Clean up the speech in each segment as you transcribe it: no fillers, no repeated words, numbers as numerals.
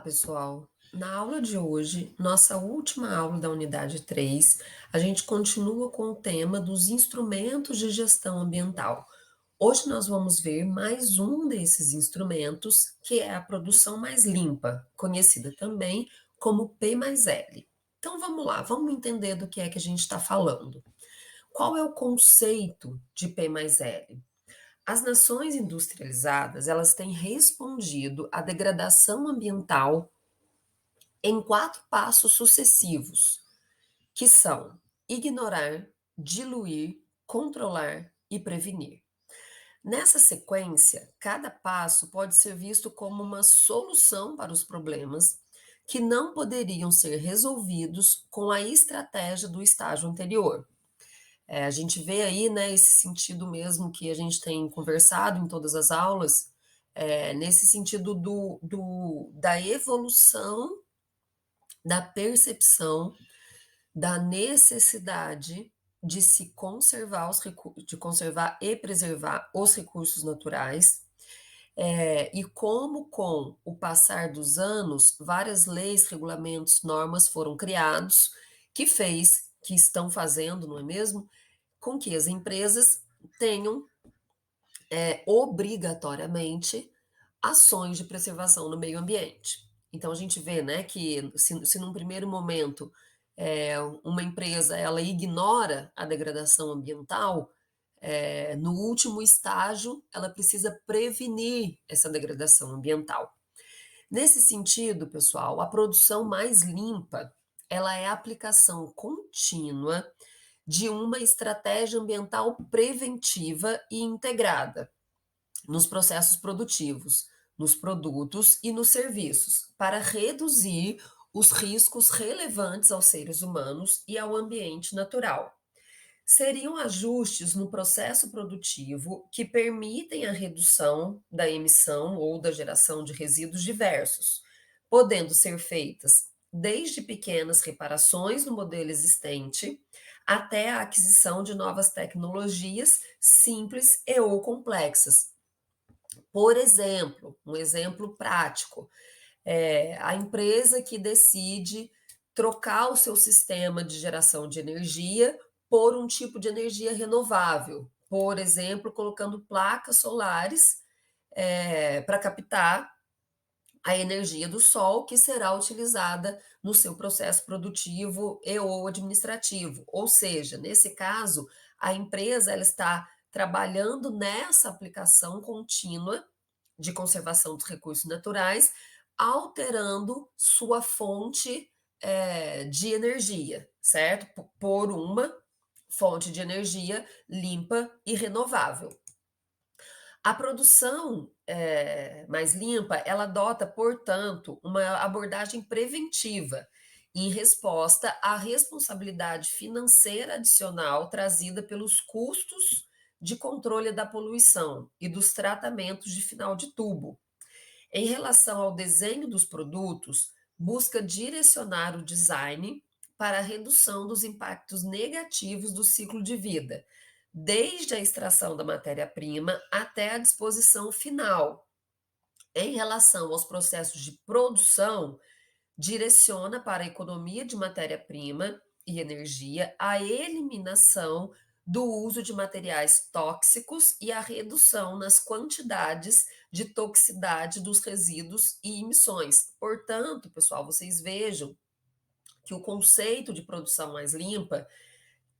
pessoal. Na aula de hoje, nossa última aula da unidade 3, a gente continua com o tema dos instrumentos de gestão ambiental. Hoje nós vamos ver mais um desses instrumentos, que é a produção mais limpa, conhecida também como P mais L. Então vamos lá, vamos entender do que é que a gente está falando. Qual é o conceito de P mais L? As nações industrializadas, elas têm respondido à degradação ambiental em 4 passos sucessivos, que são ignorar, diluir, controlar e prevenir. Nessa sequência, cada passo pode ser visto como uma solução para os problemas que não poderiam ser resolvidos com a estratégia do estágio anterior. A gente vê aí, né, esse sentido mesmo que a gente tem conversado em todas as aulas, nesse sentido da evolução da percepção da necessidade de se conservar de conservar e preservar os recursos naturais, e como com o passar dos anos, várias leis, regulamentos, normas foram criados, que estão fazendo, não é mesmo, com que as empresas tenham, obrigatoriamente, ações de preservação no meio ambiente. Então a gente vê, né, que se num primeiro momento, uma empresa ela ignora a degradação ambiental, no último estágio ela precisa prevenir essa degradação ambiental. Nesse sentido, pessoal, a produção mais limpa, ela é a aplicação contínua de uma estratégia ambiental preventiva e integrada nos processos produtivos, nos produtos e nos serviços, para reduzir os riscos relevantes aos seres humanos e ao ambiente natural. Seriam ajustes no processo produtivo que permitem a redução da emissão ou da geração de resíduos diversos, podendo ser feitas desde pequenas reparações no modelo existente até a aquisição de novas tecnologias simples e ou complexas. Por exemplo, um exemplo prático, a empresa que decide trocar o seu sistema de geração de energia por um tipo de energia renovável, por exemplo, colocando placas solares, para captar a energia do sol que será utilizada no seu processo produtivo e ou administrativo. Ou seja, nesse caso, a empresa ela está trabalhando nessa aplicação contínua de conservação dos recursos naturais, alterando sua fonte, de energia, certo? Por uma fonte de energia limpa e renovável. A produção, mais limpa, ela adota, portanto, uma abordagem preventiva, em resposta à responsabilidade financeira adicional trazida pelos custos de controle da poluição e dos tratamentos de final de tubo. Em relação ao desenho dos produtos, busca direcionar o design para a redução dos impactos negativos do ciclo de vida, desde a extração da matéria-prima até a disposição final. Em relação aos processos de produção, direciona para a economia de matéria-prima e energia, a eliminação do uso de materiais tóxicos e a redução nas quantidades de toxicidade dos resíduos e emissões. Portanto, pessoal, vocês vejam que o conceito de produção mais limpa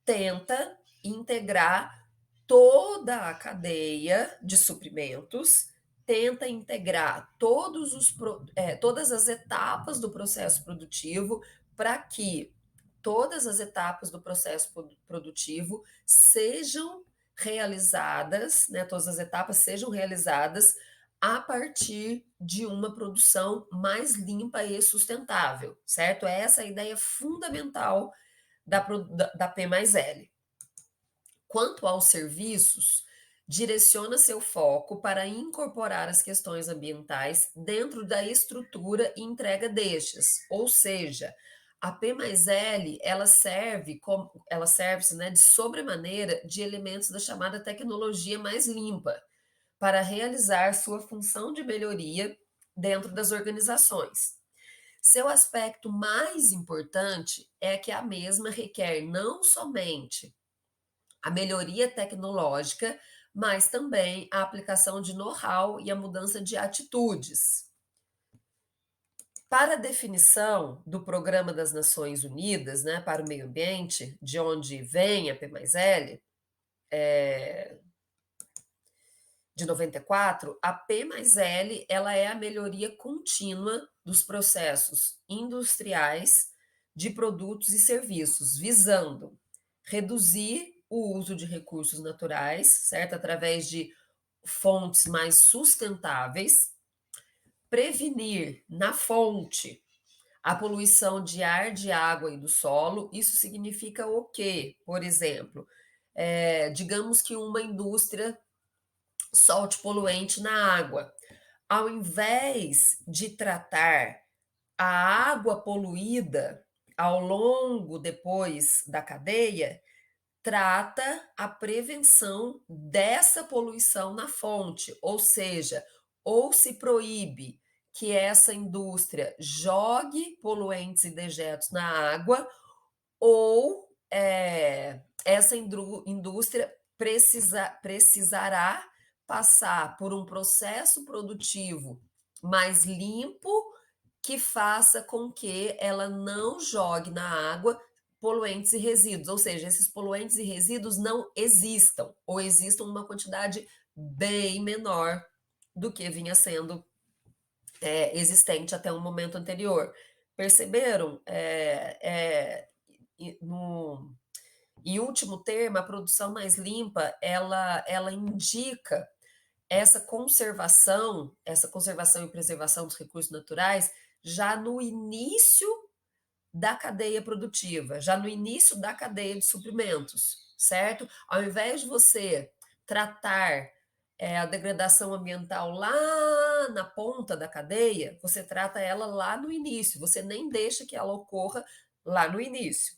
tenta integrar toda a cadeia de suprimentos, tenta integrar todas as etapas do processo produtivo para que todas as etapas do processo produtivo sejam realizadas, né, todas as etapas sejam realizadas a partir de uma produção mais limpa e sustentável, certo? Essa é a ideia fundamental da P mais L. Quanto aos serviços, direciona seu foco para incorporar as questões ambientais dentro da estrutura e entrega destes, ou seja, a P mais L ela serve-se, né, de sobremaneira de elementos da chamada tecnologia mais limpa para realizar sua função de melhoria dentro das organizações. Seu aspecto mais importante é que a mesma requer não somente a melhoria tecnológica, mas também a aplicação de know-how e a mudança de atitudes. Para a definição do Programa das Nações Unidas, né, para o meio ambiente, de onde vem a P+L, de 94, a P+L ela é a melhoria contínua dos processos industriais de produtos e serviços, visando reduzir o uso de recursos naturais, certo? Através de fontes mais sustentáveis, prevenir na fonte a poluição de ar, de água e do solo. Isso significa o quê? Por exemplo, digamos que uma indústria solte poluente na água. Ao invés de tratar a água poluída ao longo depois da cadeia, trata a prevenção dessa poluição na fonte, ou seja, ou se proíbe que essa indústria jogue poluentes e dejetos na água, ou essa indústria precisará passar por um processo produtivo mais limpo, que faça com que ela não jogue na água poluentes e resíduos, ou seja, esses poluentes e resíduos não existam, ou existam uma quantidade bem menor do que vinha sendo existente até o momento anterior. Perceberam? No, em último termo, a produção mais limpa, ela indica essa conservação e preservação dos recursos naturais já no início da cadeia produtiva, já no início da cadeia de suprimentos, certo? Ao invés de você tratar a degradação ambiental lá na ponta da cadeia, você trata ela lá no início, você nem deixa que ela ocorra lá no início.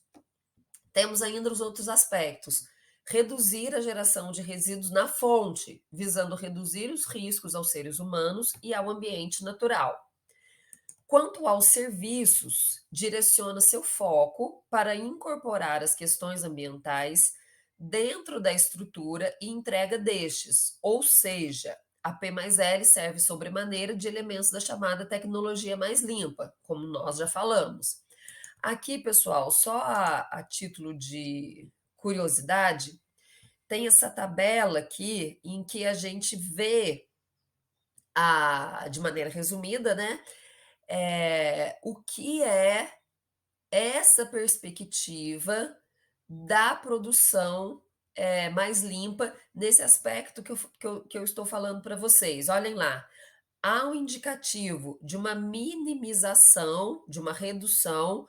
Temos ainda os outros aspectos. Reduzir a geração de resíduos na fonte, visando reduzir os riscos aos seres humanos e ao ambiente natural. Quanto aos serviços, direciona seu foco para incorporar as questões ambientais dentro da estrutura e entrega destes, ou seja, a P+L serve sobremaneira de elementos da chamada tecnologia mais limpa, como nós já falamos. Aqui, pessoal, só a título de curiosidade, tem essa tabela aqui em que a gente vê, de maneira resumida, né, o que é essa perspectiva da produção mais limpa nesse aspecto que eu estou falando para vocês. Olhem lá, há um indicativo de uma minimização, de uma redução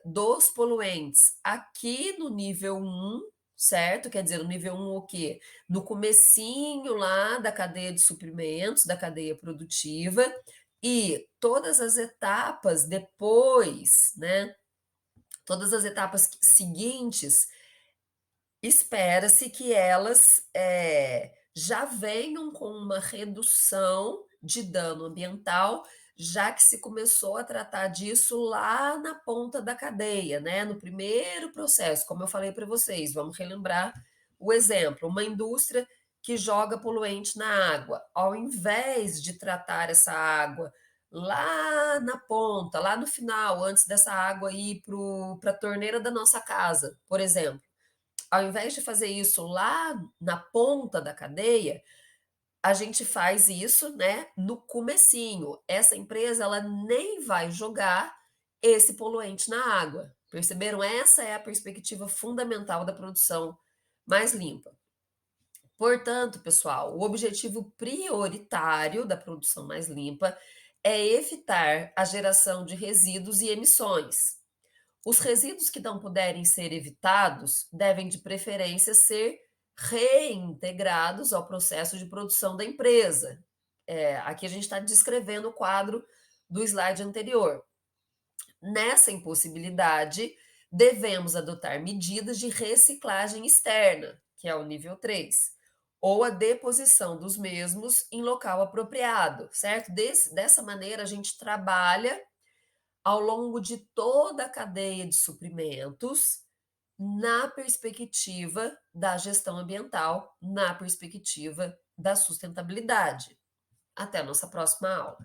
dos poluentes aqui no nível 1, certo? Quer dizer, no nível 1 o quê? No comecinho lá da cadeia de suprimentos, da cadeia produtiva, e todas as etapas depois, né? Todas as etapas seguintes, espera-se que elas já venham com uma redução de dano ambiental, já que se começou a tratar disso lá na ponta da cadeia, né? No primeiro processo, como eu falei para vocês, vamos relembrar o exemplo: uma indústria que joga poluente na água, ao invés de tratar essa água lá na ponta, lá no final, antes dessa água ir para a torneira da nossa casa, por exemplo, ao invés de fazer isso lá na ponta da cadeia, a gente faz isso, né, no comecinho. Essa empresa, ela nem vai jogar esse poluente na água. Perceberam? Essa é a perspectiva fundamental da produção mais limpa. Portanto, pessoal, o objetivo prioritário da produção mais limpa é evitar a geração de resíduos e emissões. Os resíduos que não puderem ser evitados devem, de preferência, ser reintegrados ao processo de produção da empresa. Aqui a gente está descrevendo o quadro do slide anterior. Nessa impossibilidade, devemos adotar medidas de reciclagem externa, que é o nível 3, ou a deposição dos mesmos em local apropriado, certo? Dessa maneira, a gente trabalha ao longo de toda a cadeia de suprimentos, na perspectiva da gestão ambiental, na perspectiva da sustentabilidade. Até a nossa próxima aula.